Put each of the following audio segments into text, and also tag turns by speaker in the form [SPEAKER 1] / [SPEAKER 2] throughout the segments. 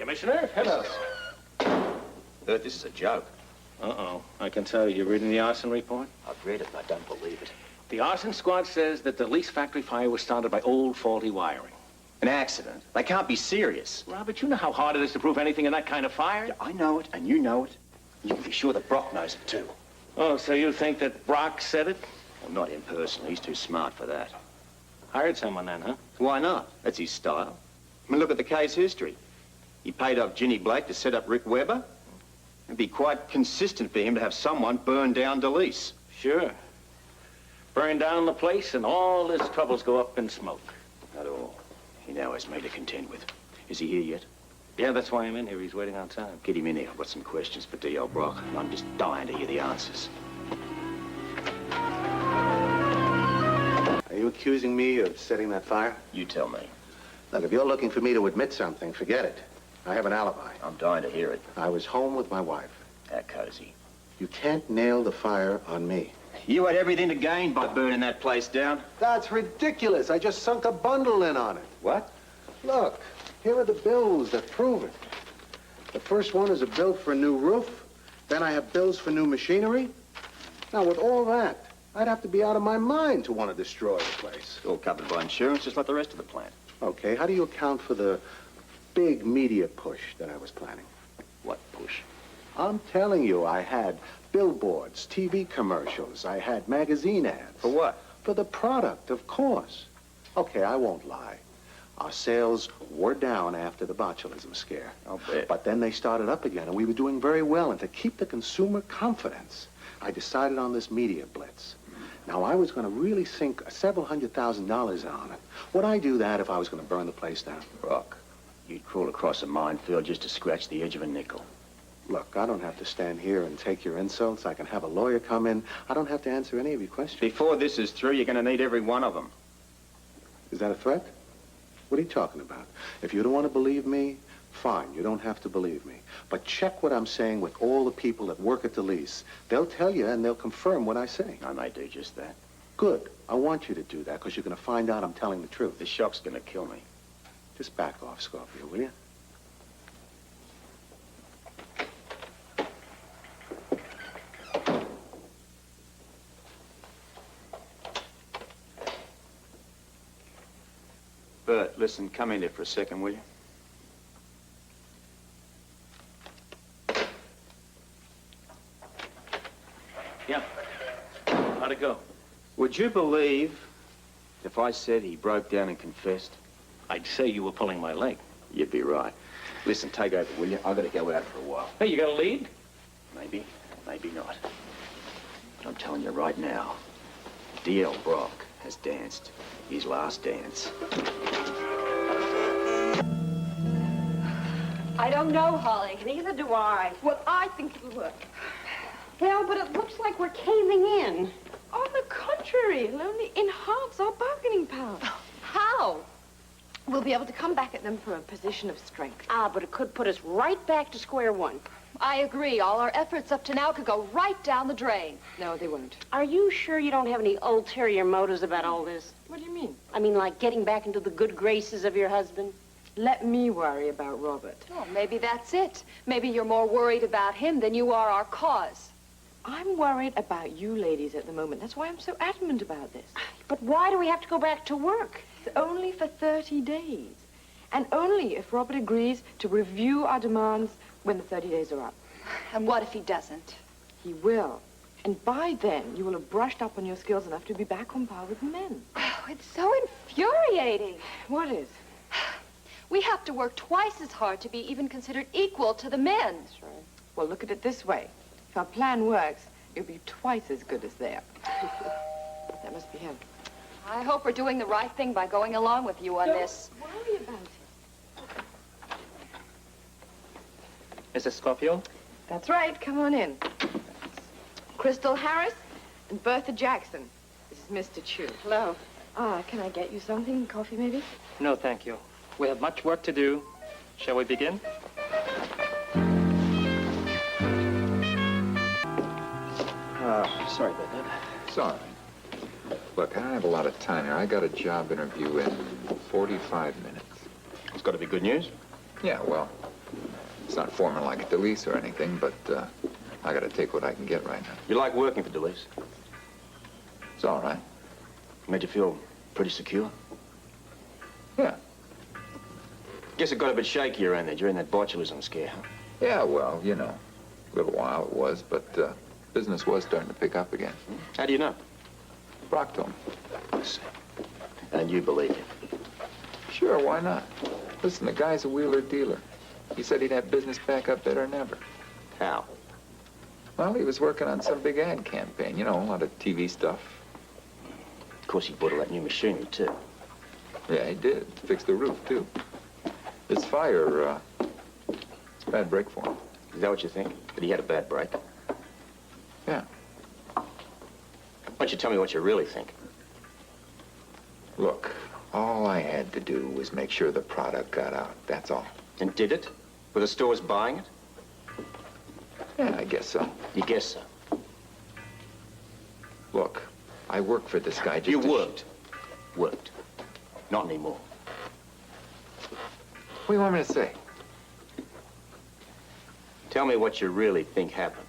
[SPEAKER 1] Commissioner. Hello.
[SPEAKER 2] Bert, this is a joke.
[SPEAKER 1] Uh-oh. I can tell you're reading the arson report.
[SPEAKER 2] I've read it and I don't believe it.
[SPEAKER 1] The arson squad says that the lease factory fire was started by old faulty wiring.
[SPEAKER 2] An accident. They can't be serious.
[SPEAKER 1] Robert, you know how hard it is to prove anything in that kind of fire?
[SPEAKER 2] Yeah, I know it, and you know it. You can be sure that Brock knows it, too.
[SPEAKER 1] Oh, so you think that Brock said it?
[SPEAKER 2] Well, not him personally. He's too smart for that.
[SPEAKER 1] Hired someone then, huh?
[SPEAKER 2] Why not? That's his style. I mean, look at the case history. He paid off Ginny Blake to set up Rick Weber. It'd be quite consistent for him to have someone burn down DeLeese.
[SPEAKER 1] Sure. Burn down the place and all his troubles go up in smoke.
[SPEAKER 2] Not all. He now has me to contend with. Is he here yet?
[SPEAKER 1] Yeah, that's why I'm in here. He's waiting outside.
[SPEAKER 2] Get him in here. I've got some questions for D.L. Brock, and I'm just dying to hear the answers.
[SPEAKER 3] Are you accusing me of setting that fire?
[SPEAKER 2] You tell me.
[SPEAKER 3] Look, if you're looking for me to admit something, forget it. I have an alibi.
[SPEAKER 2] I'm dying to hear it.
[SPEAKER 3] I was home with my wife.
[SPEAKER 2] How cozy.
[SPEAKER 3] You can't nail the fire on me.
[SPEAKER 2] You had everything to gain by burning that place down.
[SPEAKER 3] That's ridiculous. I just sunk a bundle in on it.
[SPEAKER 2] What?
[SPEAKER 3] Look, here are the bills that prove it. The first one is a bill for a new roof. Then I have bills for new machinery. Now, with all that, I'd have to be out of my mind to want to destroy the place.
[SPEAKER 2] It's all covered by insurance, just like the rest of the plant.
[SPEAKER 3] Okay, how do you account for the big media push that I was planning?
[SPEAKER 2] What push?
[SPEAKER 3] I'm telling you, I had billboards, TV commercials, I had magazine ads.
[SPEAKER 2] For what?
[SPEAKER 3] For the product, of course. Okay, I won't lie. Our sales were down after the botulism scare.
[SPEAKER 2] I'll bet.
[SPEAKER 3] But then they started up again, and we were doing very well. And to keep the consumer confidence, I decided on this media blitz. Now, I was going to really sink several $100,000 on it. Would I do that if I was going to burn the place down?
[SPEAKER 2] Brock, you'd crawl across a minefield just to scratch the edge of a nickel.
[SPEAKER 3] Look, I don't have to stand here and take your insults. I can have a lawyer come in. I don't have to answer any of your questions.
[SPEAKER 2] Before this is through, you're going to need every one of them.
[SPEAKER 3] Is that a threat? What are you talking about? If you don't want to believe me, fine. You don't have to believe me. But check what I'm saying with all the people that work at the lease. They'll tell you and they'll confirm what I say.
[SPEAKER 2] I may do just that.
[SPEAKER 3] Good. I want you to do that because you're going to find out I'm telling the truth.
[SPEAKER 2] The shock's going to kill me.
[SPEAKER 3] Just back off, Scorpio, will you?
[SPEAKER 2] Bert, listen, come in here for a second, will you?
[SPEAKER 1] Yeah. How'd it go?
[SPEAKER 2] Would you believe if I said he broke down and confessed?
[SPEAKER 1] I'd say you were pulling my leg.
[SPEAKER 2] You'd be right. Listen, take over, will you? I've got to go out for a while.
[SPEAKER 1] Hey, you got a lead?
[SPEAKER 2] Maybe, maybe not. But I'm telling you right now, D.L. Brock has danced his last dance.
[SPEAKER 4] I don't know, Holly.
[SPEAKER 5] Neither do I.
[SPEAKER 4] Well, I think it'll work.
[SPEAKER 5] Well, but it looks like we're caving in.
[SPEAKER 4] On the contrary, it'll only enhance our bargaining power.
[SPEAKER 5] How?
[SPEAKER 4] We'll be able to come back at them from a position of strength.
[SPEAKER 5] Ah, but it could put us right back to square one.
[SPEAKER 6] I agree. All our efforts up to now could go right down the drain.
[SPEAKER 4] No, they won't.
[SPEAKER 5] Are you sure you don't have any ulterior motives about all this?
[SPEAKER 4] What do you mean?
[SPEAKER 5] I mean, like getting back into the good graces of your husband?
[SPEAKER 4] Let me worry about Robert.
[SPEAKER 6] Oh, maybe that's it. Maybe you're more worried about him than you are our cause.
[SPEAKER 4] I'm worried about you ladies at the moment. That's why I'm so adamant about this.
[SPEAKER 5] But why do we have to go back to work?
[SPEAKER 4] It's only for 30 days. And only if Robert agrees to review our demands when the 30 days are up.
[SPEAKER 6] And what if he doesn't?
[SPEAKER 4] He will. And by then, you will have brushed up on your skills enough to be back on par with men.
[SPEAKER 6] Oh, it's so infuriating.
[SPEAKER 4] What is?
[SPEAKER 6] We have to work twice as hard to be even considered equal to the men.
[SPEAKER 4] That's right. Well, look at it this way. If our plan works, it'll be twice as good as theirs. That must be him.
[SPEAKER 6] I hope we're doing the right thing by going along with you on this.
[SPEAKER 4] Don't worry about it.
[SPEAKER 7] Mrs. Scorpio?
[SPEAKER 4] That's right. Come on in. Crystal Harris and Bertha Jackson. This is Mr. Chu.
[SPEAKER 5] Hello.
[SPEAKER 4] Can I get you something? Coffee, maybe?
[SPEAKER 7] No, thank you. We have much work to do. Shall we begin?
[SPEAKER 2] Sorry about that.
[SPEAKER 8] It's all right. Look, I don't have a lot of time here. I got a job interview in 45 minutes.
[SPEAKER 2] It's got to be good news.
[SPEAKER 8] Yeah, well, It's not foreman like at Delis or anything, but I gotta take what I can get right now.
[SPEAKER 2] You like working for Delis?
[SPEAKER 8] It's all right.
[SPEAKER 2] Made you feel pretty secure?
[SPEAKER 8] Yeah.
[SPEAKER 2] Guess it got a bit shaky around there during that botulism scare, huh?
[SPEAKER 8] Yeah, well, you know, a little while it was, but business was starting to pick up again.
[SPEAKER 2] How do you know?
[SPEAKER 8] Brock told me.
[SPEAKER 2] I see. And you believe him?
[SPEAKER 8] Sure, why not? Listen, the guy's a wheeler dealer. He said he'd have business back up better than ever.
[SPEAKER 2] How?
[SPEAKER 8] Well, he was working on some big ad campaign, you know, a lot of TV stuff.
[SPEAKER 2] Of course, he bought all that new machinery, too.
[SPEAKER 8] Yeah, he did. Fixed the roof, too. This fire, it's a bad break for him.
[SPEAKER 2] Is that what you think? That he had a bad break?
[SPEAKER 8] Yeah.
[SPEAKER 2] Why don't you tell me what you really think?
[SPEAKER 8] Look, all I had to do was make sure the product got out. That's all.
[SPEAKER 2] And did it? Were the stores buying it?
[SPEAKER 8] Yeah, I guess so.
[SPEAKER 2] You guess so.
[SPEAKER 8] Look, I work for this guy just
[SPEAKER 2] You
[SPEAKER 8] to...
[SPEAKER 2] worked. Worked. Not anymore.
[SPEAKER 8] What do you want me to say?
[SPEAKER 2] Tell me what you really think happened.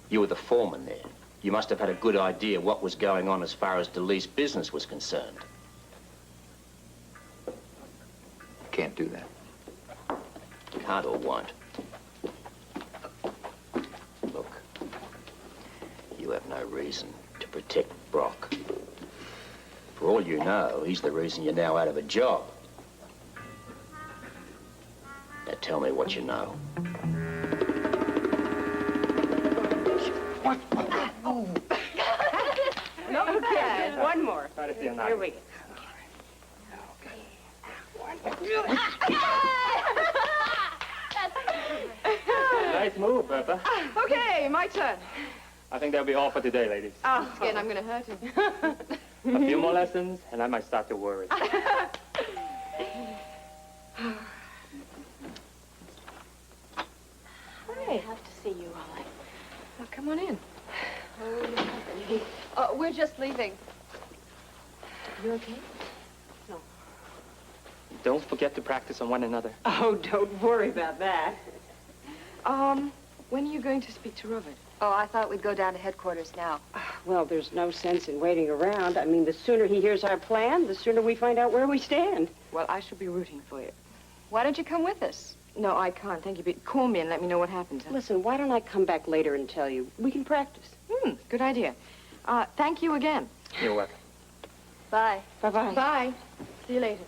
[SPEAKER 2] You were the foreman there. You must have had a good idea what was going on as far as Delis business was concerned.
[SPEAKER 8] Can't do that.
[SPEAKER 2] Can't or won't. Look, you have no reason to protect Brock. For all you know, he's the reason you're now out of a job. Now tell me what you know.
[SPEAKER 4] Not bad. One more.
[SPEAKER 7] Try to feel
[SPEAKER 4] Here
[SPEAKER 7] nice.
[SPEAKER 4] we go.
[SPEAKER 7] Nice move, Bertha.
[SPEAKER 4] Okay, my turn.
[SPEAKER 7] I think that'll be all for today, ladies.
[SPEAKER 4] Oh, again, I'm going to hurt him.
[SPEAKER 7] A few more lessons, and I might start to worry.
[SPEAKER 6] I have to see you, Ollie.
[SPEAKER 4] Oh, come on in.
[SPEAKER 6] We're just leaving.
[SPEAKER 4] You okay?
[SPEAKER 7] Don't forget to practice on one another.
[SPEAKER 4] Oh, don't worry about that. When are you going to speak to Robert?
[SPEAKER 6] Oh, I thought we'd go down to headquarters now.
[SPEAKER 5] Well, there's no sense in waiting around. I mean, the sooner he hears our plan, the sooner we find out where we stand.
[SPEAKER 4] Well, I shall be rooting for you.
[SPEAKER 6] Why don't you come with us?
[SPEAKER 4] No, I can't, thank you. But call me and let me know what happens. Huh?
[SPEAKER 5] Listen, why don't I come back later and tell you? We can practice.
[SPEAKER 4] Good idea. Thank you again.
[SPEAKER 7] You're welcome.
[SPEAKER 6] Bye.
[SPEAKER 5] Bye-bye.
[SPEAKER 4] Bye. See you later.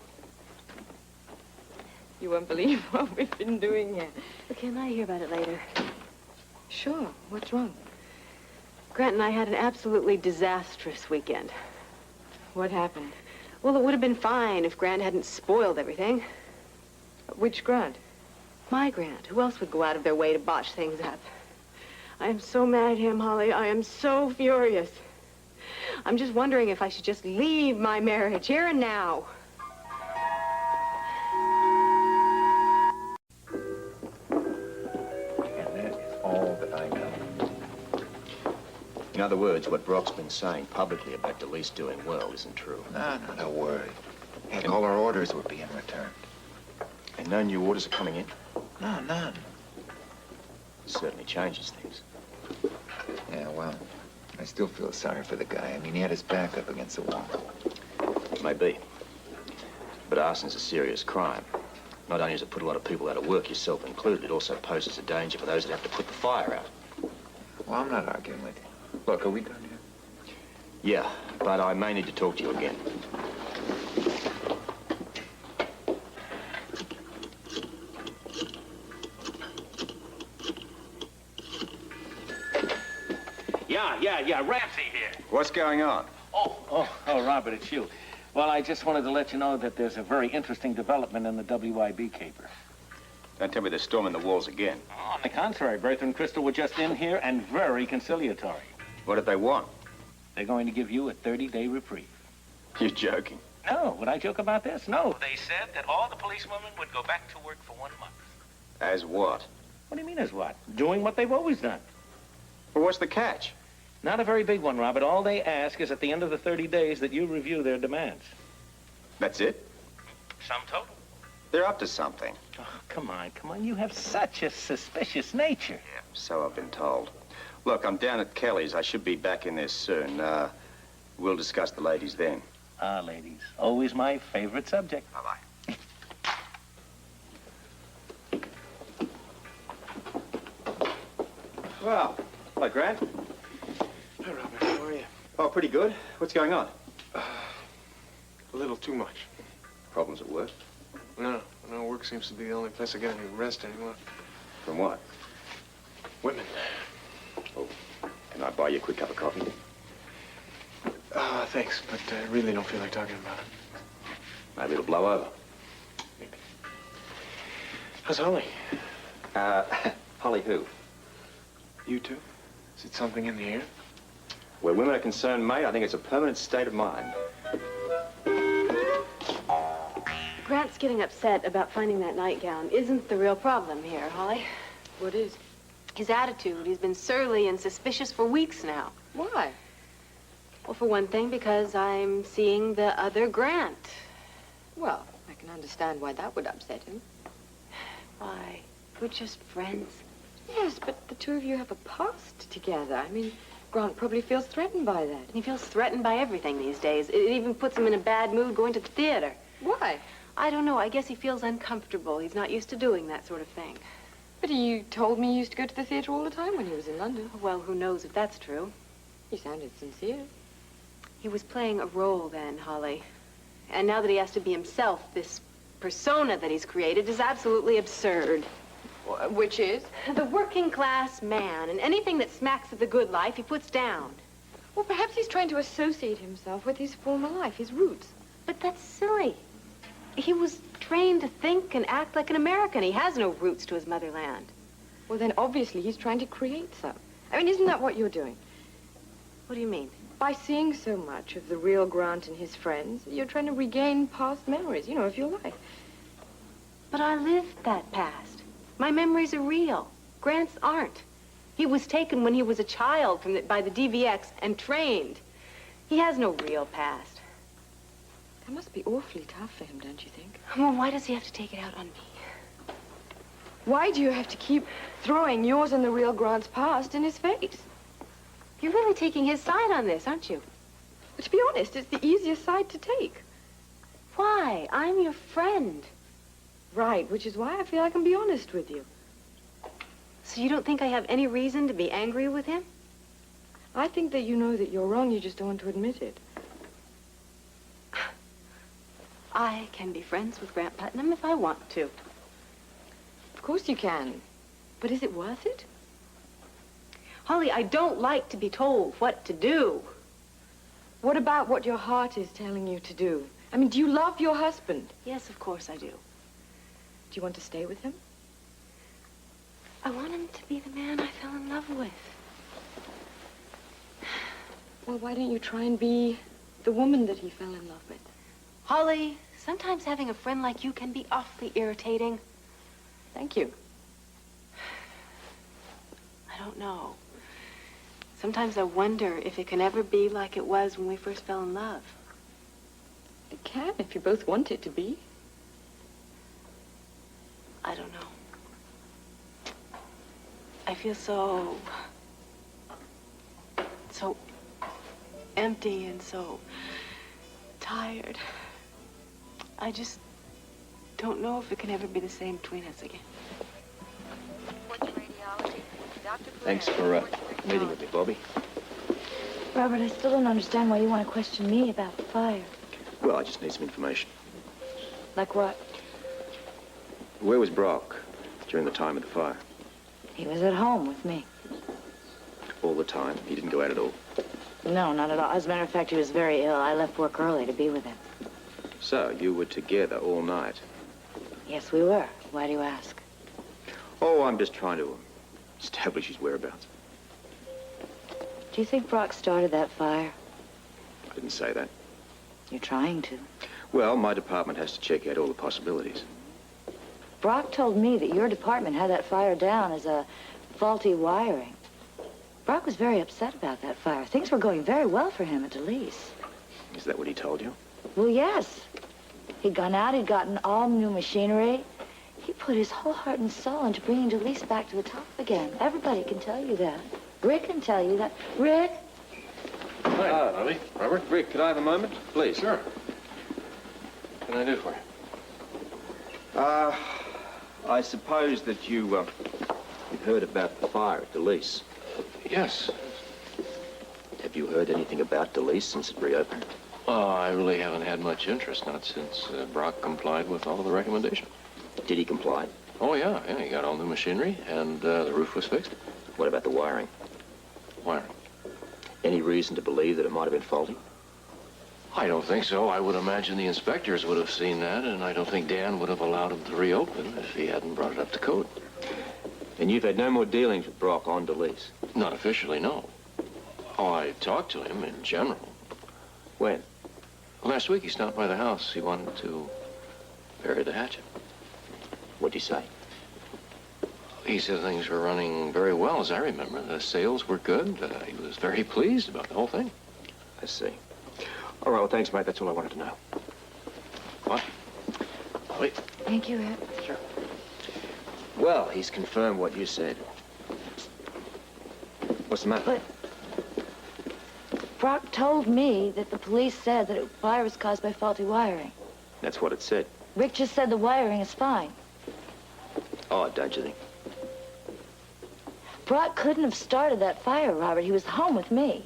[SPEAKER 4] You won't believe what we've been doing here.
[SPEAKER 5] Okay, I hear about it later.
[SPEAKER 4] Sure. What's wrong?
[SPEAKER 5] Grant and I had an absolutely disastrous weekend.
[SPEAKER 4] What happened?
[SPEAKER 5] Well, it would have been fine if Grant hadn't spoiled everything.
[SPEAKER 4] Which Grant?
[SPEAKER 5] My Grant. Who else would go out of their way to botch things up? I am so mad at him, Holly. I am so furious. I'm just wondering if I should just leave my marriage here and now.
[SPEAKER 8] And that is all that I know.
[SPEAKER 2] In other words, what Brock's been saying publicly about Delis doing well isn't true.
[SPEAKER 8] No, don't worry. Heck, all our orders were being returned.
[SPEAKER 2] And no new orders are coming in?
[SPEAKER 8] No, none.
[SPEAKER 2] Certainly changes things.
[SPEAKER 8] Yeah, well, I still feel sorry for the guy. I mean, he had his back up against the wall.
[SPEAKER 2] Maybe. But arson's a serious crime. Not only does it put a lot of people out of work, yourself included, it also poses a danger for those that have to put the fire out.
[SPEAKER 8] Well, I'm not arguing with you. Look, are we done here?
[SPEAKER 2] Yeah, but I may need to talk to you again.
[SPEAKER 1] Yeah, Ramsey here.
[SPEAKER 2] What's going on?
[SPEAKER 1] Oh, Robert, it's you. Well, I just wanted to let you know that there's a very interesting development in the WIB caper.
[SPEAKER 2] Don't tell me they're storming the walls again.
[SPEAKER 1] On the contrary, Bertha and Crystal were just in here and very conciliatory.
[SPEAKER 2] What did they want?
[SPEAKER 1] They're going to give you a 30-day reprieve.
[SPEAKER 2] You're joking.
[SPEAKER 1] No, would I joke about this? No. They said that all the policewomen would go back to work for 1 month.
[SPEAKER 2] As what?
[SPEAKER 1] What do you mean as what? Doing what they've always done.
[SPEAKER 2] Well, what's the catch?
[SPEAKER 1] Not a very big one, Robert. All they ask is at the end of the 30 days that you review their demands.
[SPEAKER 2] That's it?
[SPEAKER 1] Sum total.
[SPEAKER 2] They're up to something.
[SPEAKER 1] Oh, come on. You have such a suspicious nature.
[SPEAKER 2] Yeah, so I've been told. Look, I'm down at Kelly's. I should be back in there soon. We'll discuss the ladies then.
[SPEAKER 1] Ah, ladies. Always my favorite subject.
[SPEAKER 2] Bye-bye. Well, hello, Grant.
[SPEAKER 3] Hi, Robert. How are you?
[SPEAKER 2] Oh, pretty good. What's going on?
[SPEAKER 3] A little too much.
[SPEAKER 2] Problems at work?
[SPEAKER 3] No, work seems to be the only place I get any rest anymore.
[SPEAKER 2] From what?
[SPEAKER 3] Women.
[SPEAKER 2] Oh, can I buy you a quick cup of coffee?
[SPEAKER 3] Thanks, but I really don't feel like talking about it.
[SPEAKER 2] Maybe it'll blow over.
[SPEAKER 3] Maybe. How's Holly?
[SPEAKER 2] Holly who?
[SPEAKER 3] You too? Is it something in the air?
[SPEAKER 2] Where women are concerned, mate, I think it's a permanent state of mind.
[SPEAKER 5] Grant's getting upset about finding that nightgown isn't the real problem here, Holly.
[SPEAKER 4] What is?
[SPEAKER 5] His attitude. He's been surly and suspicious for weeks now.
[SPEAKER 4] Why?
[SPEAKER 5] Well, for one thing, because I'm seeing the other Grant.
[SPEAKER 4] Well, I can understand why that would upset him.
[SPEAKER 5] Why? We're just friends.
[SPEAKER 4] Yes, but the two of you have a past together. I mean, Grant probably feels threatened by that.
[SPEAKER 5] He feels threatened by everything these days. It even puts him in a bad mood going to the theater.
[SPEAKER 4] Why?
[SPEAKER 5] I don't know. I guess he feels uncomfortable. He's not used to doing that sort of thing.
[SPEAKER 4] But you told me he used to go to the theater all the time when he was in London.
[SPEAKER 5] Well, who knows if that's true?
[SPEAKER 4] You sounded sincere.
[SPEAKER 5] He was playing a role then, Holly. And now that he has to be himself, this persona that he's created is absolutely absurd.
[SPEAKER 4] Which is?
[SPEAKER 5] The working class man, and anything that smacks of the good life, he puts down.
[SPEAKER 4] Well, perhaps he's trying to associate himself with his former life, his roots.
[SPEAKER 5] But that's silly. He was trained to think and act like an American. He has no roots to his motherland.
[SPEAKER 4] Well, then obviously he's trying to create some. I mean, isn't that what you're doing?
[SPEAKER 5] What do you mean?
[SPEAKER 4] By seeing so much of the real Grant and his friends, you're trying to regain past memories, of your life.
[SPEAKER 5] But I lived that past. My memories are real. Grant's aren't. He was taken when he was a child by the DVX and trained. He has no real past.
[SPEAKER 4] That must be awfully tough for him, don't you think?
[SPEAKER 5] Well, why does he have to take it out on me?
[SPEAKER 4] Why do you have to keep throwing yours and the real Grant's past in his face?
[SPEAKER 5] You're really taking his side on this, aren't you?
[SPEAKER 4] But to be honest, it's the easiest side to take.
[SPEAKER 5] Why? I'm your friend.
[SPEAKER 4] Right, which is why I feel I can be honest with you.
[SPEAKER 5] So you don't think I have any reason to be angry with him?
[SPEAKER 4] I think that you know that you're wrong, you just don't want to admit it.
[SPEAKER 5] I can be friends with Grant Putnam if I want to.
[SPEAKER 4] Of course you can. But is it worth it?
[SPEAKER 5] Holly, I don't like to be told what to do.
[SPEAKER 4] What about what your heart is telling you to do? I mean, do you love your husband?
[SPEAKER 5] Yes, of course I do.
[SPEAKER 4] Do you want to stay with him?
[SPEAKER 5] I want him to be the man I fell in love with.
[SPEAKER 4] Well, why don't you try and be the woman that he fell in love with?
[SPEAKER 5] Holly, sometimes having a friend like you can be awfully irritating.
[SPEAKER 4] Thank you.
[SPEAKER 5] I don't know. Sometimes I wonder if it can ever be like it was when we first fell in love.
[SPEAKER 4] It can, if you both want it to be.
[SPEAKER 5] I don't know. I feel so empty and so tired. I just don't know if it can ever be the same between us again.
[SPEAKER 2] Thanks for meeting with me, Bobby.
[SPEAKER 9] Robert, I still don't understand why you want to question me about the fire.
[SPEAKER 2] Well, I just need some information.
[SPEAKER 9] Like what?
[SPEAKER 2] Where was Brock during the time of the fire?
[SPEAKER 9] He was at home with me.
[SPEAKER 2] All the time? He didn't go out at all?
[SPEAKER 9] No, not at all. As a matter of fact, he was very ill. I left work early to be with him.
[SPEAKER 2] So, you were together all night?
[SPEAKER 9] Yes, we were. Why do you ask?
[SPEAKER 2] Oh, I'm just trying to establish his whereabouts.
[SPEAKER 9] Do you think Brock started that fire?
[SPEAKER 2] I didn't say that.
[SPEAKER 9] You're trying to.
[SPEAKER 2] Well, my department has to check out all the possibilities.
[SPEAKER 9] Brock told me that your department had that fire down as a faulty wiring. Brock was very upset about that fire. Things were going very well for him at DeLeese.
[SPEAKER 2] Is that what he told you?
[SPEAKER 9] Well, yes. He'd gone out, he'd gotten all new machinery. He put his whole heart and soul into bringing Delise back to the top again. Everybody can tell you that. Rick can tell you that. Rick?
[SPEAKER 1] Hi, Bobby. Robert?
[SPEAKER 2] Rick, could I have a moment, please?
[SPEAKER 1] Sure. What can I do for you?
[SPEAKER 2] I suppose that you've heard about the fire at Delise.
[SPEAKER 1] Yes.
[SPEAKER 2] Have you heard anything about Delise since it reopened?
[SPEAKER 10] Oh, I really haven't had much interest, not since Brock complied with all of the recommendations.
[SPEAKER 2] Did he comply?
[SPEAKER 10] Oh, yeah, he got all new machinery, and the roof was fixed.
[SPEAKER 2] What about the wiring?
[SPEAKER 10] Wiring?
[SPEAKER 2] Any reason to believe that it might have been faulty?
[SPEAKER 10] I don't think so. I would imagine the inspectors would have seen that, and I don't think Dan would have allowed him to reopen if he hadn't brought it up to code.
[SPEAKER 2] And you've had no more dealings with Brock on Delise?
[SPEAKER 10] Not officially, no. Oh, I talked to him in general.
[SPEAKER 2] When?
[SPEAKER 10] Last week he stopped by the house. He wanted to bury the hatchet.
[SPEAKER 2] What'd he say?
[SPEAKER 10] He said things were running very well, as I remember. The sales were good. He was very pleased about the whole thing.
[SPEAKER 2] I see. All right, well, thanks, mate. That's all I wanted to know.
[SPEAKER 10] What? Wait.
[SPEAKER 9] Thank you, Rick.
[SPEAKER 10] Sure.
[SPEAKER 2] Well, he's confirmed what you said. What's the matter?
[SPEAKER 9] But Brock told me that the police said that the fire was caused by faulty wiring.
[SPEAKER 2] That's what it said.
[SPEAKER 9] Rick just said the wiring is fine.
[SPEAKER 2] Oh, don't you think?
[SPEAKER 9] Brock couldn't have started that fire, Robert. He was home with me.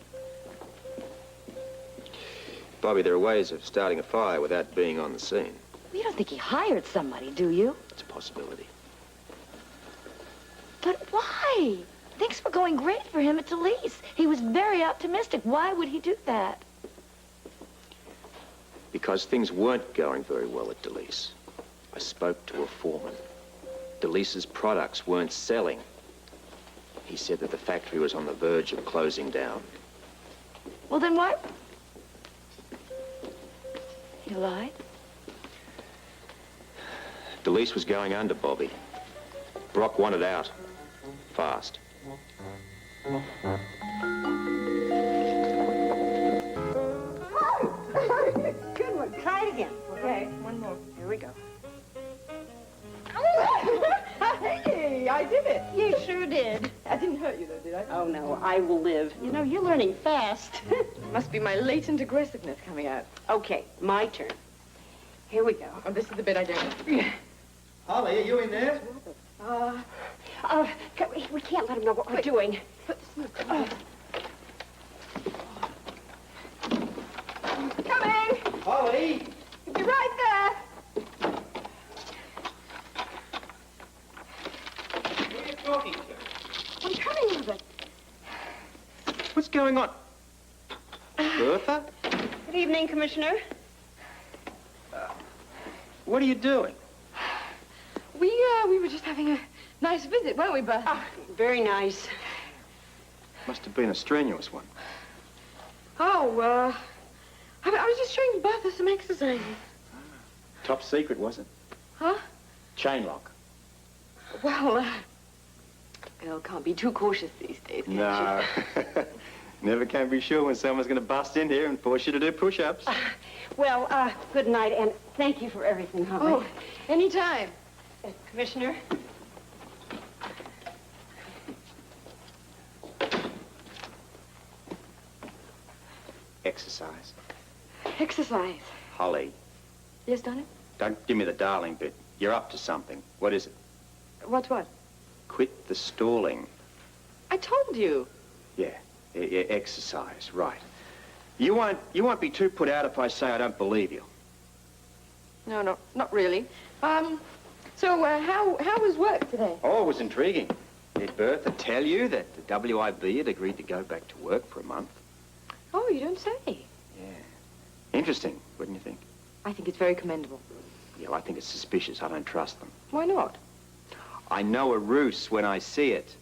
[SPEAKER 2] Bobby, there are ways of starting a fire without being on the scene.
[SPEAKER 9] You don't think he hired somebody, do you?
[SPEAKER 2] It's a possibility.
[SPEAKER 9] But why? Things were going great for him at Delise. He was very optimistic. Why would he do that?
[SPEAKER 2] Because things weren't going very well at Delise. I spoke to a foreman. Delise's products weren't selling. He said that the factory was on the verge of closing down.
[SPEAKER 9] Well, then why? He lied?
[SPEAKER 2] Delise was going under, Bobby. Brock wanted out. Fast.
[SPEAKER 5] Good one. Try it again. Okay, one more. Here we go. Hey, I did it. You sure did.
[SPEAKER 4] I didn't hurt you, though, did I?
[SPEAKER 5] Oh, no, I will live. You know, you're learning fast.
[SPEAKER 4] Must be my latent aggressiveness coming out.
[SPEAKER 5] Okay, my turn. Here we go.
[SPEAKER 4] Oh, this is the bit I don't...
[SPEAKER 3] Holly, are you in there?
[SPEAKER 5] We can't let him know what we're doing.
[SPEAKER 4] Coming!
[SPEAKER 3] Holly!
[SPEAKER 4] Be right there!
[SPEAKER 3] Who are you talking to?
[SPEAKER 5] I'm coming, Robert.
[SPEAKER 2] What's going on? Bertha?
[SPEAKER 5] Good evening, Commissioner.
[SPEAKER 2] What are you doing?
[SPEAKER 4] We were just having a nice visit, weren't we, Beth?
[SPEAKER 5] Very nice.
[SPEAKER 2] Must have been a strenuous one.
[SPEAKER 4] Oh, I was just showing Bertha some exercises.
[SPEAKER 2] Top secret, was it?
[SPEAKER 4] Huh?
[SPEAKER 2] Chain lock.
[SPEAKER 4] Well, girl can't be too cautious these days, can
[SPEAKER 2] No. Never can be sure when someone's going to bust in here and force you to do push-ups.
[SPEAKER 5] Well, good night, and thank you for everything, Holly.
[SPEAKER 4] Oh, anytime.
[SPEAKER 5] Commissioner?
[SPEAKER 2] Exercise.
[SPEAKER 4] Exercise.
[SPEAKER 2] Holly,
[SPEAKER 4] Yes, darling?
[SPEAKER 2] don't give me the darling bit. You're up to something. What is it?
[SPEAKER 4] What's what?
[SPEAKER 2] Quit the stalling.
[SPEAKER 4] I told you.
[SPEAKER 2] Yeah, exercise, right. You won't be too put out if I say I don't believe you.
[SPEAKER 4] No, not really. So, how was work today?
[SPEAKER 2] Oh, it was intriguing. Did Bertha tell you that the WIB had agreed to go back to work for a month?
[SPEAKER 4] Oh, you don't say.
[SPEAKER 2] Yeah. Interesting, wouldn't you think?
[SPEAKER 4] I think it's very commendable.
[SPEAKER 2] Yeah, I think it's suspicious. I don't trust them.
[SPEAKER 4] Why not?
[SPEAKER 2] I know a ruse when I see it.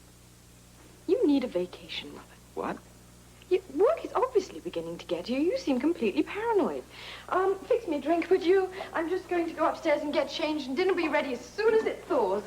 [SPEAKER 4] You need a vacation, Robert.
[SPEAKER 2] What?
[SPEAKER 4] Work is obviously beginning to get you. You seem completely paranoid. Fix me a drink, would you? I'm just going to go upstairs and get changed, and dinner will be ready as soon as it thaws.